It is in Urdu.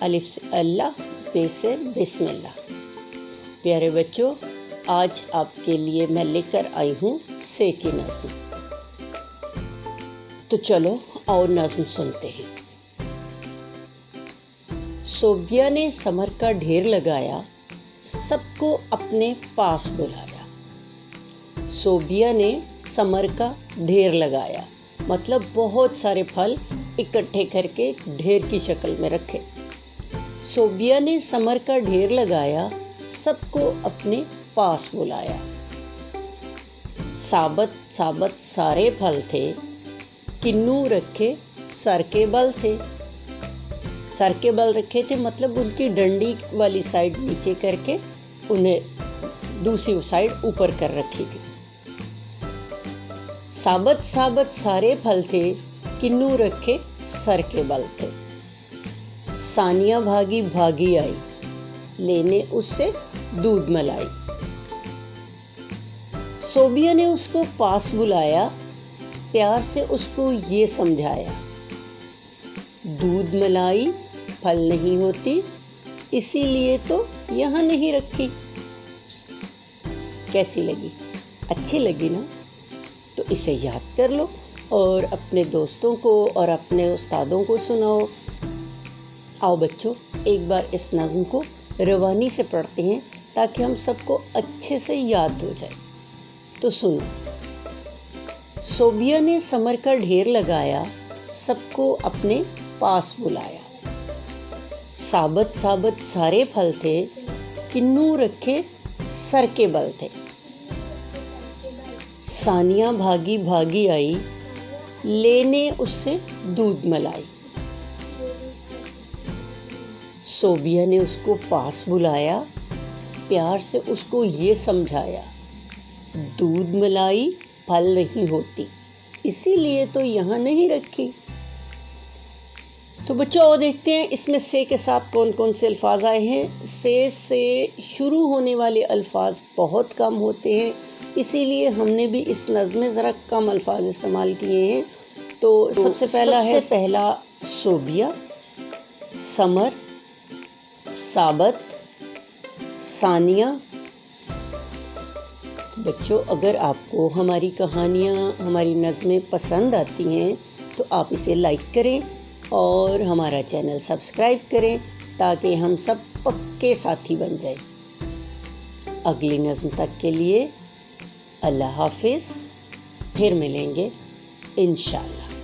الف سے اللہ، بے سے بسم اللہ۔ پیارے بچوں، آج آپ کے لیے میں لے کر آئی ہوں سے کی نظم۔ تو چلو اور نظم سنتے ہیں۔ صوبیا نے سمر کا ڈھیر لگایا، سب کو اپنے پاس بلایا۔ صوبیا نے سمر کا ڈھیر لگایا، مطلب بہت سارے پھل اکٹھے کر کے ڈھیر کی شکل میں رکھے۔ صوبیا نے سمر کا ڈھیر لگایا، سب کو اپنے پاس بلایا۔ ثابت ثابت سارے پھل تھے، کنو رکھے سر کے بل تھے۔ سر کے بل رکھے تھے مطلب ان کی ڈنڈی والی سائڈ نیچے کر کے انہیں دوسری سائڈ اوپر کر رکھی تھی۔ ثابت ثابت سارے پھل تھے، کنو رکھے سر کے بل تھے۔ ثانیہ بھاگی بھاگی آئی، لینے اس سے دودھ ملائی۔ صوبیا نے اس کو پاس بلایا، پیار سے اس کو یہ سمجھایا۔ دودھ ملائی پھل نہیں ہوتی، اسی لیے تو یہاں نہیں رکھی۔ کیسی لگی؟ اچھی لگی نا؟ تو اسے یاد کر لو اور اپنے دوستوں کو اور اپنے استادوں کو سناؤ۔ آؤ بچوں، ایک بار اس نظم کو روانی سے پڑھتے ہیں تاکہ ہم سب کو اچھے سے یاد ہو جائے۔ تو سنو۔ صوبیا نے سمر کا ڈھیر لگایا، سب کو اپنے پاس بلایا۔ ثابت ثابت سارے پھل تھے، کنو رکھے سر کے بل تھے۔ ثانیہ بھاگی بھاگی آئی، لینے اس سے دودھ ملائی۔ صوبیا نے اس کو پاس بلایا، پیار سے اس کو یہ سمجھایا۔ دودھ ملائی پھل نہیں ہوتی، اسی لیے تو یہاں نہیں رکھی۔ تو بچوں اور دیکھتے ہیں اس میں سے کے ساتھ کون کون سے الفاظ آئے ہیں۔ سے شروع ہونے والے الفاظ بہت کم ہوتے ہیں، اسی لیے ہم نے بھی اس نظم میں ذرا کم الفاظ استعمال کیے ہیں۔ تو سب سے پہلا صوبیا، سمر، ثابت، ثانیہ۔ بچوں اگر آپ کو ہماری کہانیاں، ہماری نظمیں پسند آتی ہیں تو آپ اسے لائک کریں اور ہمارا چینل سبسکرائب کریں تاکہ ہم سب پکے ساتھی بن جائیں۔ اگلی نظم تک کے لیے اللہ حافظ، پھر ملیں گے انشاءاللہ۔